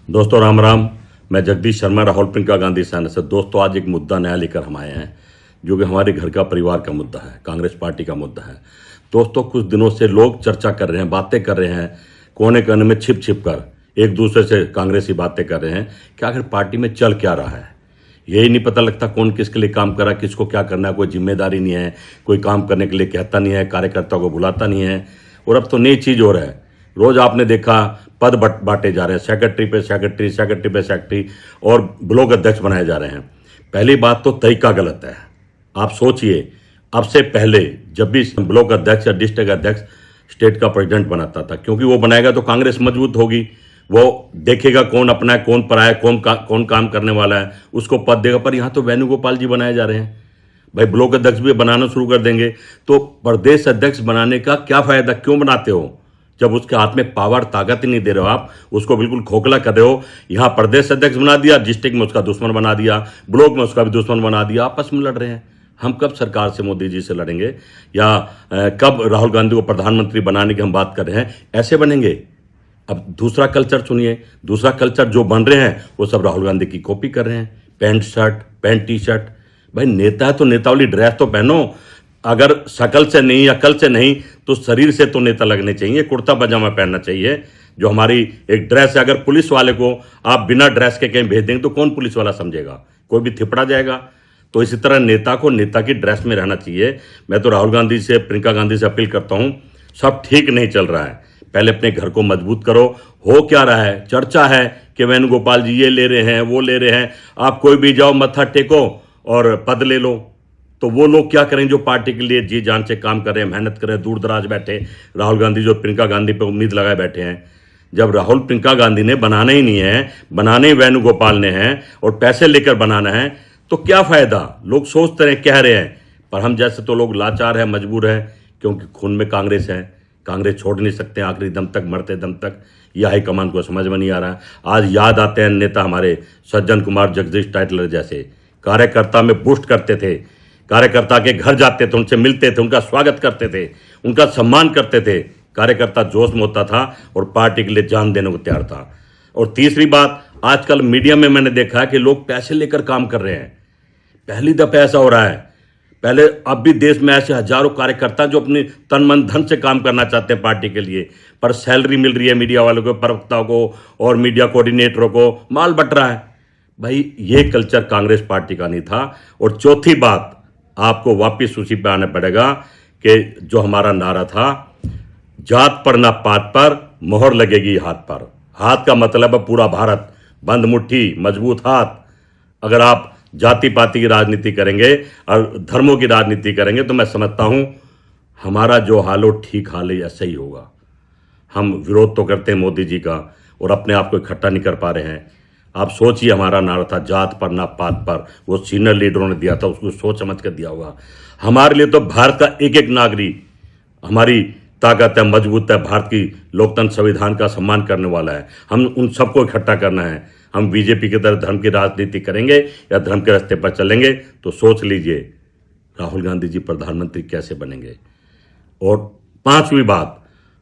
दोस्तों राम राम। मैं जगदीश शर्मा, राहुल प्रियंका गांधी सेना से। दोस्तों आज एक मुद्दा नया लेकर हम आए हैं जो कि हमारे घर का परिवार का मुद्दा है, कांग्रेस पार्टी का मुद्दा है। दोस्तों कुछ दिनों से लोग चर्चा कर रहे हैं, बातें कर रहे हैं, कोने कोने में छिप छिप कर एक दूसरे से कांग्रेसी बातें कर रहे हैं कि आखिर पार्टी में चल क्या रहा है। यही नहीं पता लगता कौन किसके लिए काम कर रहा है, किसको क्या करना है। कोई जिम्मेदारी नहीं है, कोई काम करने के लिए कहता नहीं है, कार्यकर्ताओं को बुलाता नहीं है। और अब तो नई चीज़ हो रहा है, रोज आपने देखा पद बांटे जा रहे हैं, सेक्रेटरी पे सेक्रेटरी, सेक्रेटरी पे सेक्रेटरी और ब्लॉक अध्यक्ष बनाए जा रहे हैं। पहली बात तो तरीका गलत है। आप सोचिए, अब से पहले जब भी ब्लॉक अध्यक्ष या डिस्ट्रिक्ट अध्यक्ष स्टेट का प्रेसिडेंट बनाता था, क्योंकि वो बनाएगा तो कांग्रेस मजबूत होगी, वो देखेगा कौन अपना है, कौन पराया है, कौन काम करने वाला है, उसको पद देगा। पर यहाँ तो वेणुगोपाल जी बनाए जा रहे हैं। भाई ब्लॉक अध्यक्ष भी बनाना शुरू कर देंगे तो प्रदेश अध्यक्ष बनाने का क्या फायदा? क्यों बनाते हो जब उसके हाथ में पावर ताकत ही नहीं दे रहे हो? आप उसको बिल्कुल खोखला कर रहे हो। यहाँ प्रदेश अध्यक्ष बना दिया, डिस्ट्रिक्ट में उसका दुश्मन बना दिया, ब्लॉक में उसका भी दुश्मन बना दिया, आपस में लड़ रहे हैं। हम कब सरकार से, मोदी जी से लड़ेंगे या कब राहुल गांधी को प्रधानमंत्री बनाने की हम बात कर रहे हैं? ऐसे बनेंगे। अब दूसरा कल्चर सुनिए, दूसरा कल्चर जो बन रहे हैं वो सब राहुल गांधी की कॉपी कर रहे हैं। Pant shirt, pant T shirt. भाई नेता है तो नेता वाली ड्रेस तो पहनो। अगर शकल से नहीं, अकल से नहीं, तो शरीर से तो नेता लगने चाहिए। कुर्ता पजामा पहनना चाहिए जो हमारी एक ड्रेस है। अगर पुलिस वाले को आप बिना ड्रेस के कहीं भेज देंगे तो कौन पुलिस वाला समझेगा? कोई भी थिपड़ा जाएगा। तो इसी तरह नेता को नेता की ड्रेस में रहना चाहिए। मैं तो राहुल गांधी से, प्रियंका गांधी से अपील करता हूं, सब ठीक नहीं चल रहा है। पहले अपने घर को मजबूत करो। हो क्या रहा है? चर्चा है कि वेणुगोपाल जी ये ले रहे हैं, वो ले रहे हैं। आप कोई भी जाओ, मत्था टेको और पद ले लो। तो वो लोग क्या करें जो पार्टी के लिए जी जान से काम कर रहे हैं, मेहनत कर रहे हैं, दूर दराज बैठे। राहुल गांधी जो प्रियंका गांधी पे उम्मीद लगाए बैठे हैं। जब राहुल प्रियंका गांधी ने बनाना ही नहीं है, बनाने ही वेणुगोपाल ने है और पैसे लेकर बनाना है, तो क्या फायदा? लोग सोचते रहे, कह रहे हैं, पर हम जैसे तो लोग लाचार है, मजबूर है, क्योंकि खून में कांग्रेस है। कांग्रेस छोड़ नहीं सकते आखिरी दम तक, मरते दम तक। यह हाईकमान को समझ में नहीं आ रहा है। आज याद आते हैं नेता हमारे सज्जन कुमार, जगदीश टाइटलर जैसे कार्यकर्ता में बूस्ट करते थे, कार्यकर्ता के घर जाते थे, उनसे मिलते थे, उनका स्वागत करते थे, उनका सम्मान करते थे। कार्यकर्ता जोश में होता था और पार्टी के लिए जान देने को तैयार था। और तीसरी बात, आजकल मीडिया में मैंने देखा है कि लोग पैसे लेकर काम कर रहे हैं। पहली दफा ऐसा हो रहा है। पहले अब भी देश में ऐसे हजारों कार्यकर्ता जो अपनी तन मन धन से काम करना चाहते हैं पार्टी के लिए, पर सैलरी मिल रही है मीडिया वालों को, प्रवक्ताओं को और मीडिया कोऑर्डिनेटरों को, माल बट रहा है। भाई ये कल्चर कांग्रेस पार्टी का नहीं था। और चौथी बात, आपको वापिस उसी पे आना पड़ेगा कि जो हमारा नारा था, जात पर ना पात पर, मोहर लगेगी हाथ पर। हाथ का मतलब है पूरा भारत, बंद मुट्ठी, मजबूत हाथ। अगर आप जाति पाति की राजनीति करेंगे और धर्मों की राजनीति करेंगे तो मैं समझता हूं हमारा जो हाल हो ठीक हाल है, ऐसा ही होगा। हम विरोध तो करते हैं मोदी जी का और अपने आप को इकट्ठा नहीं कर पा रहे हैं। आप सोचिए, हमारा नारा था जात पर ना पात पर, वो सीनियर लीडरों ने दिया था, उसको सोच समझ कर दिया होगा। हमारे लिए तो भारत का एक एक नागरिक हमारी ताकत है, मजबूत है। भारत की लोकतंत्र संविधान का सम्मान करने वाला है। हम उन सबको इकट्ठा करना है। हम बीजेपी की तरह धर्म की राजनीति करेंगे या धर्म के रास्ते पर चलेंगे तो सोच लीजिए राहुल गांधी जी प्रधानमंत्री कैसे बनेंगे। और पांचवी बात,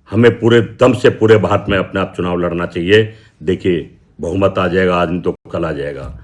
हमें पूरे दम से पूरे भारत में अपने आप चुनाव लड़ना चाहिए। देखिए बहुमत आ जाएगा, आज नहीं तो कल आ जाएगा।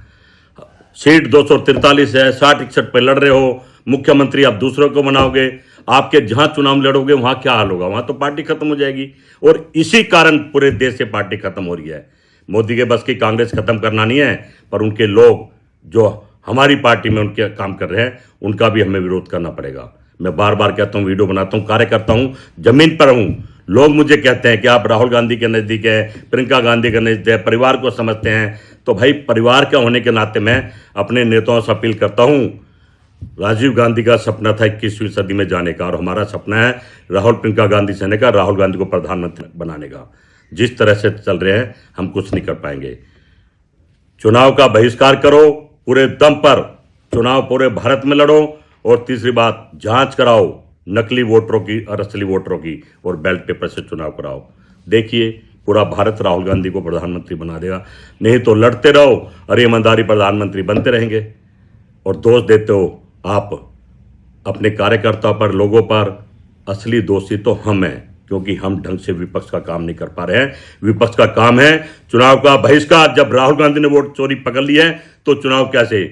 सीट 243 है, 60-61 पे लड़ रहे हो। मुख्यमंत्री आप दूसरों को बनाओगे, आपके जहां चुनाव लड़ोगे वहां क्या हाल होगा? वहां तो पार्टी खत्म हो जाएगी। और इसी कारण पूरे देश से पार्टी खत्म हो रही है। मोदी के बस की कांग्रेस खत्म करना नहीं है, पर उनके लोग जो हमारी पार्टी में उनके काम कर रहे हैं उनका भी हमें विरोध करना पड़ेगा। मैं बार बार कहता हूं, वीडियो बनाता हूं, कार्य करता हूं, जमीन पर हूं। लोग मुझे कहते हैं कि आप राहुल गांधी के नज़दीक है, प्रियंका गांधी के नज़दीक है, परिवार को समझते हैं। तो भाई परिवार के होने के नाते मैं अपने नेताओं से अपील करता हूं। राजीव गांधी का सपना था 21वीं सदी में जाने का, और हमारा सपना है राहुल प्रियंका गांधी से का, राहुल गांधी को प्रधानमंत्री बनाने का। जिस तरह से चल रहे हैं हम कुछ नहीं कर पाएंगे। चुनाव का बहिष्कार करो पूरे दम पर, चुनाव पूरे भारत में लड़ो। और तीसरी बात, जांच कराओ नकली वोटरों की और असली वोटरों की, और बैलेट पेपर से चुनाव कराओ। देखिए पूरा भारत राहुल गांधी को प्रधानमंत्री बना देगा। नहीं तो लड़ते रहो और ईमानदारी प्रधानमंत्री बनते रहेंगे। और दोष देते हो आप अपने कार्यकर्ता पर, लोगों पर। असली दोषी तो हम हैं। क्योंकि हम ढंग से विपक्ष का काम नहीं कर पा रहे हैं। विपक्ष का काम है चुनाव का बहिष्कार। जब राहुल गांधी ने वोट चोरी पकड़ ली है तो चुनाव कैसे?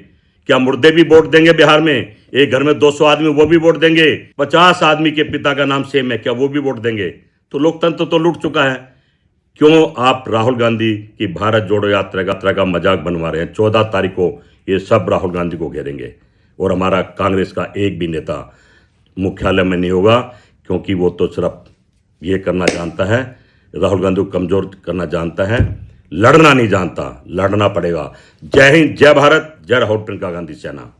क्या मुर्दे भी वोट देंगे बिहार में? एक घर में 200 आदमी, वो भी वोट देंगे? 50 आदमी के पिता का नाम सेम है, क्या वो भी वोट देंगे? तो लोकतंत्र तो लूट चुका है। क्यों आप राहुल गांधी की भारत जोड़ो यात्रा का मजाक बनवा रहे हैं? 14 तारीख को ये सब राहुल गांधी को घेरेंगे और हमारा कांग्रेस का एक भी नेता मुख्यालय में नहीं होगा, क्योंकि वो तो सिर्फ ये करना जानता है, राहुल गांधी को कमजोर करना जानता है, लड़ना नहीं जानता। लड़ना पड़ेगा। जय हिंद, जय भारत, जय राहुल प्रियंका गांधी सेना।